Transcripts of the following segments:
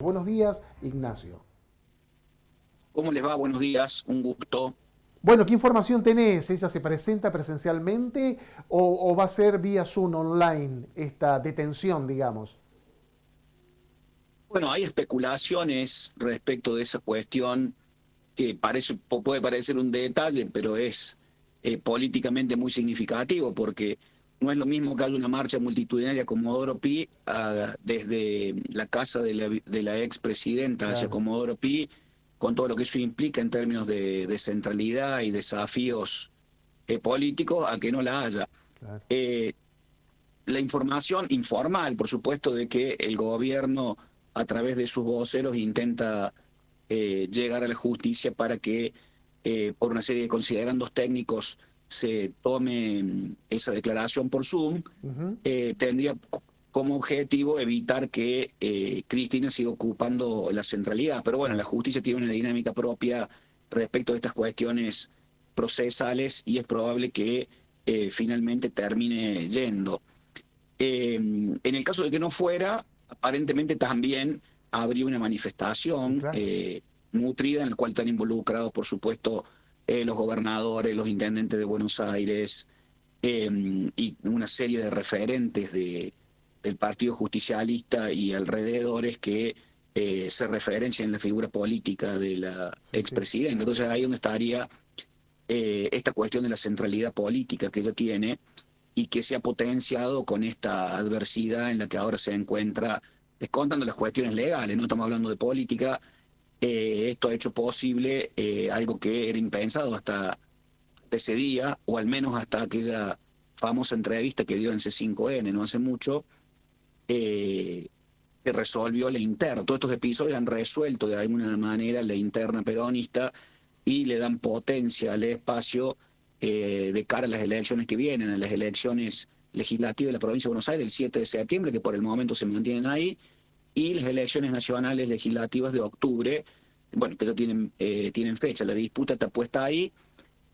Buenos días, Ignacio. ¿Cómo les va? Buenos días, un gusto. Bueno, ¿qué información tenés? ¿Ella se presenta presencialmente o va a ser vía Zoom online esta detención, digamos? Bueno, hay especulaciones respecto de esa cuestión que puede parecer un detalle, pero es políticamente muy significativo porque no es lo mismo que haya una marcha multitudinaria como Comodoro Pi desde la casa de la expresidenta hacia Claro, Comodoro Pi, con todo lo que eso implica en términos de centralidad y desafíos políticos, a que no la haya. claro. Eh, la información informal, por supuesto, de que el gobierno a través de sus voceros intenta llegar a la justicia para que por una serie de considerandos técnicos se tome esa declaración por Zoom, Ujú. tendría como objetivo evitar que Cristina siga ocupando la centralidad. Pero bueno, la Claro. justicia tiene una dinámica propia respecto de estas cuestiones procesales y es probable que finalmente termine yendo. En el caso de que no fuera, aparentemente también habría una Y manifestación claro. nutrida en la cual están involucrados, por supuesto, los gobernadores, los intendentes de Buenos Aires y una serie de referentes del Partido Justicialista y alrededores que se referencian en la figura política de la Sí, sí. expresidenta. Entonces ahí donde estaría esta cuestión de la centralidad política que ella tiene y que se ha potenciado con esta adversidad en la que ahora se encuentra, descontando las cuestiones legales, no estamos hablando de política. Esto ha hecho posible algo que era impensado hasta ese día, o al menos hasta aquella famosa entrevista que dio en C5N no hace mucho, eh, que resolvió la interna. Todos estos episodios han resuelto de alguna manera la interna peronista y le dan potencia al espacio de cara a las elecciones que vienen, a las elecciones legislativas de la provincia de Buenos Aires el 7 de septiembre, que por el momento se mantienen ahí, y las elecciones nacionales legislativas de octubre, bueno, que ya tienen fecha. La disputa está puesta ahí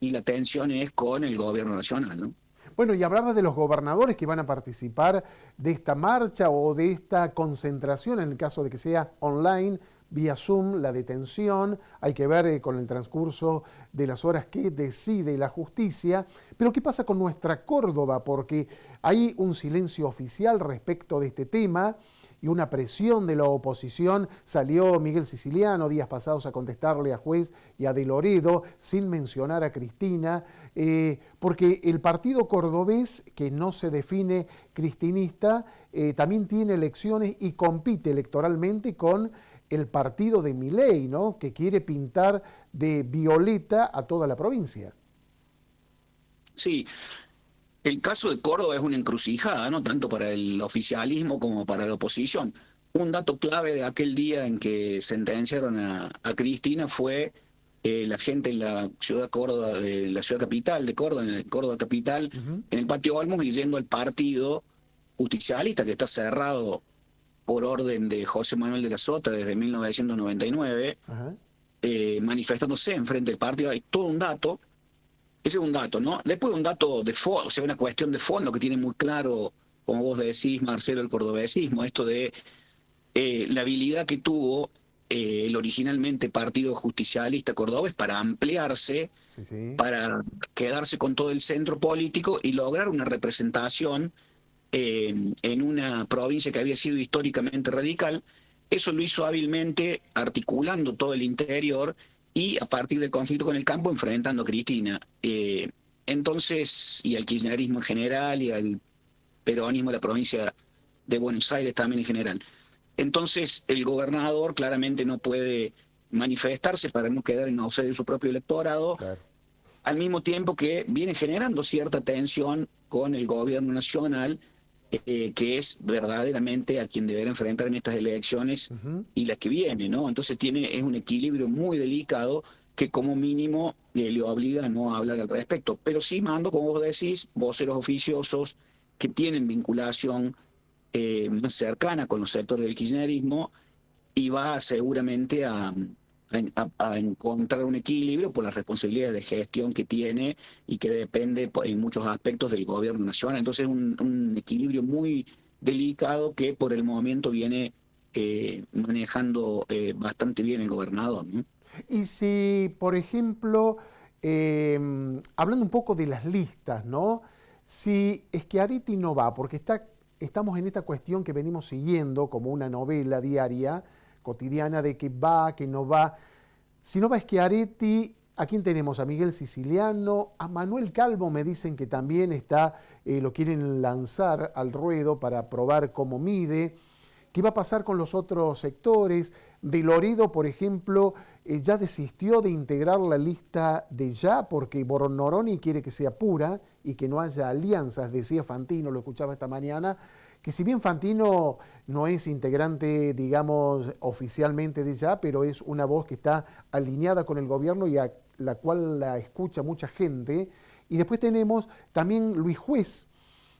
y la tensión es con el gobierno nacional, ¿no? Bueno, y hablabas de los gobernadores que van a participar de esta marcha o de esta concentración, en el caso de que sea online, vía Zoom, la detención. Hay que ver con el transcurso de las horas qué decide la justicia. Pero ¿qué pasa con nuestra Córdoba? Porque hay un silencio oficial respecto de este tema y una presión de la oposición. Salió Miguel Siciliano días pasados a contestarle a Juez y a De Loredo sin mencionar a Cristina, porque el partido cordobés, que no se define cristinista, también tiene elecciones y compite electoralmente con el partido de Milei, ¿no? Que quiere pintar de violeta a toda la provincia. Sí, el caso de Córdoba es una encrucijada, ¿no? Tanto para el oficialismo como para la oposición. Un dato clave de aquel día en que sentenciaron a Cristina fue la gente en la ciudad Córdoba, de la ciudad capital de Córdoba, en el Córdoba capital, Uh -huh. en el patio Olmos y yendo al partido justicialista que está cerrado por orden de José Manuel de la Sota desde 1999, Ajá. manifestándose enfrente del partido. Hay todo un dato. Ese es un dato, ¿no? Después un dato de fondo, o sea, una cuestión de fondo que tiene muy claro, como vos decís, Marcelo, el cordobesismo, esto de la habilidad que tuvo el originalmente Partido Justicialista Cordobés para ampliarse, Sí, sí. para quedarse con todo el centro político y lograr una representación en una provincia que había sido históricamente radical. Eso lo hizo hábilmente articulando todo el interior y a partir del conflicto con el campo enfrentando a Cristina. Entonces, y al kirchnerismo en general y al peronismo de la provincia de Buenos Aires también en general. Entonces, el gobernador claramente no puede manifestarse para no quedar en ausencia de su propio electorado, Claro. al mismo tiempo que viene generando cierta tensión con el gobierno nacional, que es verdaderamente a quien deberá enfrentar en estas elecciones Uh -huh. y las que vienen, ¿no? Entonces es un equilibrio muy delicado que como mínimo le obliga a no hablar al respecto. Pero sí mando, como vos decís, voceros oficiosos que tienen vinculación más cercana con los sectores del kirchnerismo y va seguramente a encontrar un equilibrio por las responsabilidades de gestión que tiene y que depende en muchos aspectos del gobierno nacional. Entonces es un equilibrio muy delicado que por el momento viene manejando bastante bien el gobernador, ¿no? Y si, por ejemplo, hablando un poco de las listas, ¿no? Si Schiaretti no va, porque estamos en esta cuestión que venimos siguiendo como una novela diaria, cotidiana, de que va, que no va. Si no va Schiaretti, ¿a quién tenemos? A Miguel Siciliano, a Manuel Calvo me dicen que también está, lo quieren lanzar al ruedo para probar cómo mide. ¿Qué va a pasar con los otros sectores? De Loredo, por ejemplo, ya desistió de integrar la lista de ya porque Bornoroni quiere que sea pura y que no haya alianzas, decía Fantino, lo escuchaba esta mañana, que si bien Fantino no es integrante, digamos, oficialmente de ya, pero es una voz que está alineada con el gobierno y a la cual la escucha mucha gente. Y después tenemos también Luis Juez,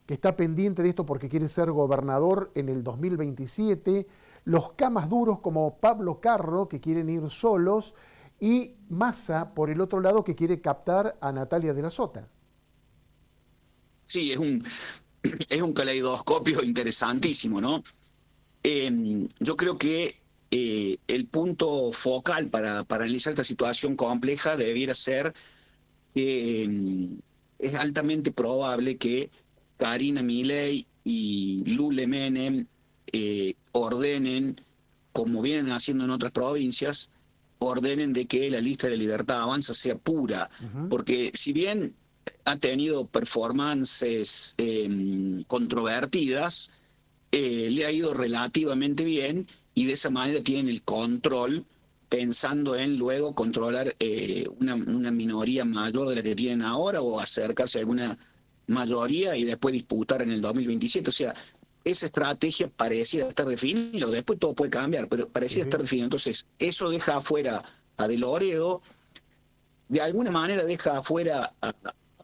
que está pendiente de esto porque quiere ser gobernador en el 2027, los camas duros como Pablo Carro, que quieren ir solos, y Massa, por el otro lado, que quiere captar a Natalia de la Sota. Sí, es un caleidoscopio interesantísimo, ¿no? Yo creo que el punto focal para analizar esta situación compleja debiera ser que es altamente probable que Karina Milei y Lule Menem ordenen, como vienen haciendo en otras provincias, ordenen de que la lista de Libertad Avanza sea pura, Ujú. porque si bien ha tenido performances controvertidas, le ha ido relativamente bien y de esa manera tienen el control pensando en luego controlar una minoría mayor de la que tienen ahora o acercarse a alguna mayoría y después disputar en el 2027. O sea, esa estrategia pareciera estar definida, después todo puede cambiar, pero Sí, pareciera sí. estar definido. Entonces, eso deja afuera a De Loredo, de alguna manera deja afuera a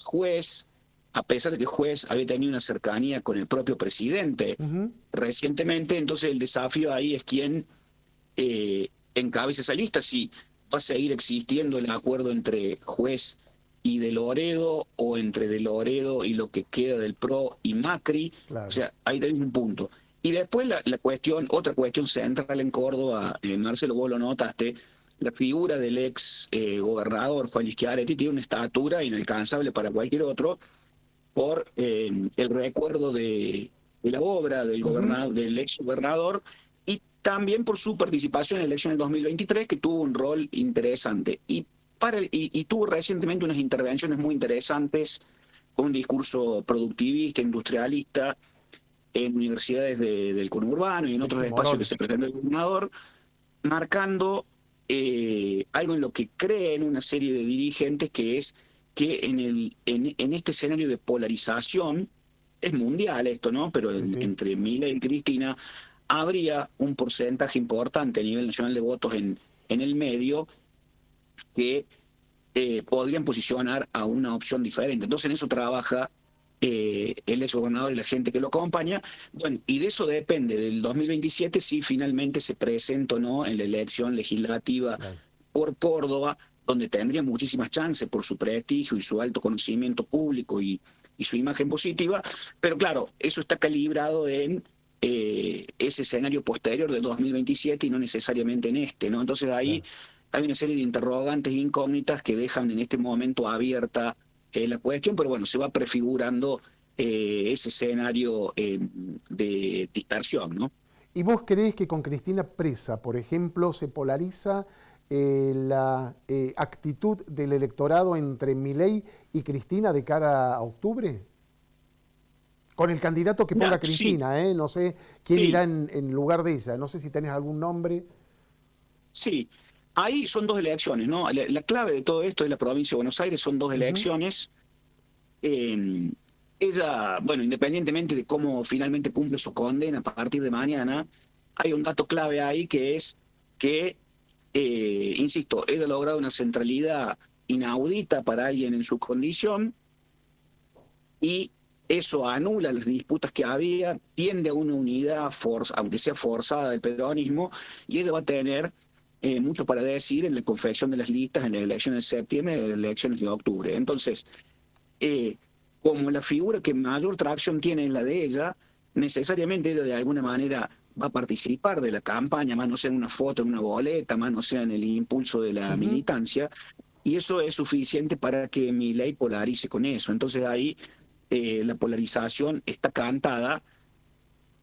Juez, a pesar de que Juez había tenido una cercanía con el propio presidente Ujú. recientemente, entonces el desafío ahí es quién encabeza esa lista, si va a seguir existiendo el acuerdo entre Juez y De Loredo, o entre De Loredo y lo que queda del PRO y Macri. O Claro. sea, ahí tenés un punto. Y después la cuestión, otra cuestión central en Córdoba, Marcelo, vos lo notaste, la figura del ex gobernador Juan Schiaretti tiene una estatura inalcanzable para cualquier otro por el recuerdo de la obra del, Ujú. del ex gobernador y también por su participación en la elección del 2023, que tuvo un rol interesante. Y tuvo recientemente unas intervenciones muy interesantes con un discurso productivista, industrialista, en universidades del conurbano y en Sí, otros sí, espacios que Morón. se presenta el gobernador, marcando algo en lo que creen una serie de dirigentes, que es que en este escenario de polarización, es mundial esto, ¿no? Pero Sí, sí. entre Milei y Cristina habría un porcentaje importante a nivel nacional de votos en el medio que podrían posicionar a una opción diferente. Entonces en eso trabaja el ex gobernador y la gente que lo acompaña. Bueno, y de eso depende del 2027 si finalmente se presenta o no en la elección legislativa Claro. por Córdoba, donde tendría muchísimas chances por su prestigio y su alto conocimiento público y su imagen positiva. Pero claro, eso está calibrado en ese escenario posterior del 2027 y no necesariamente en este, ¿no? Entonces ahí Claro. hay una serie de interrogantes e incógnitas que dejan en este momento abierta la cuestión, pero bueno, se va prefigurando ese escenario de dispersión, ¿no? ¿Y vos creés que con Cristina presa, por ejemplo, se polariza la actitud del electorado entre Milei y Cristina de cara a octubre? Con el candidato que Ya, ponga sí, Cristina, ¿eh? No sé quién irá sí, en lugar de ella. No sé si tenés algún nombre. sí. Ahí son dos elecciones, ¿no? La clave de todo esto es la provincia de Buenos Aires, son dos Ujú. elecciones. Eh, ella, bueno, independientemente de cómo finalmente cumple su condena a partir de mañana, hay un dato clave ahí que es que, insisto, ella ha logrado una centralidad inaudita para alguien en su condición y eso anula las disputas que había, tiende a una unidad, aunque sea forzada, del peronismo, y ella va a tener mucho para decir en la confección de las listas, en las elecciones de septiembre y en las elecciones de octubre. Entonces, eh, como la figura que mayor tracción tiene es la de ella, necesariamente ella de alguna manera va a participar de la campaña, más no sea en una foto, en una boleta, más no sea en el impulso de la Ujú. militancia, y eso es suficiente para que Milei polarice con eso. Entonces ahí la polarización está cantada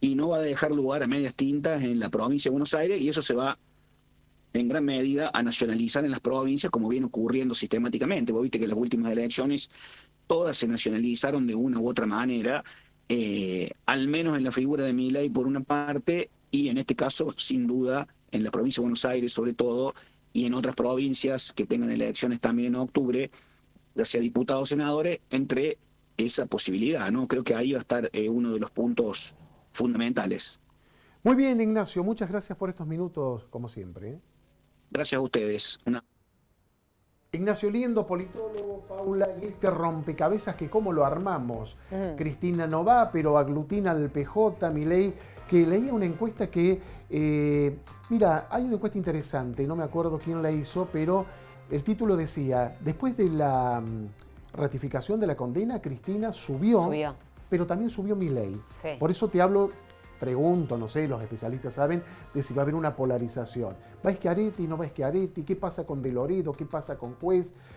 y no va a dejar lugar a medias tintas en la provincia de Buenos Aires, y eso se va en gran medida a nacionalizar en las provincias, como viene ocurriendo sistemáticamente. Vos viste que las últimas elecciones todas se nacionalizaron de una u otra manera, al menos en la figura de Milei por una parte, y en este caso, sin duda, en la provincia de Buenos Aires sobre todo, y en otras provincias que tengan elecciones también en octubre, ya sea diputados o senadores, entre esa posibilidad, ¿no? Creo que ahí va a estar uno de los puntos fundamentales. Muy bien, Ignacio, muchas gracias por estos minutos, como siempre. ¿Eh? Gracias a ustedes. Una Ignacio Liendo, politólogo, Paula, y este rompecabezas que cómo lo armamos. Cristina no va, pero aglutina al PJ, Milei, que leía una encuesta que, mira, hay una encuesta interesante, no me acuerdo quién la hizo, pero el título decía, después de la ratificación de la condena, Cristina subió, Subió. pero también subió Milei. Sí. Por eso te hablo, pregunto, no sé, los especialistas saben, de si va a haber una polarización. ¿Va Schiaretti, no va Schiaretti? ¿Qué pasa con De Loredo? ¿Qué pasa con Juez?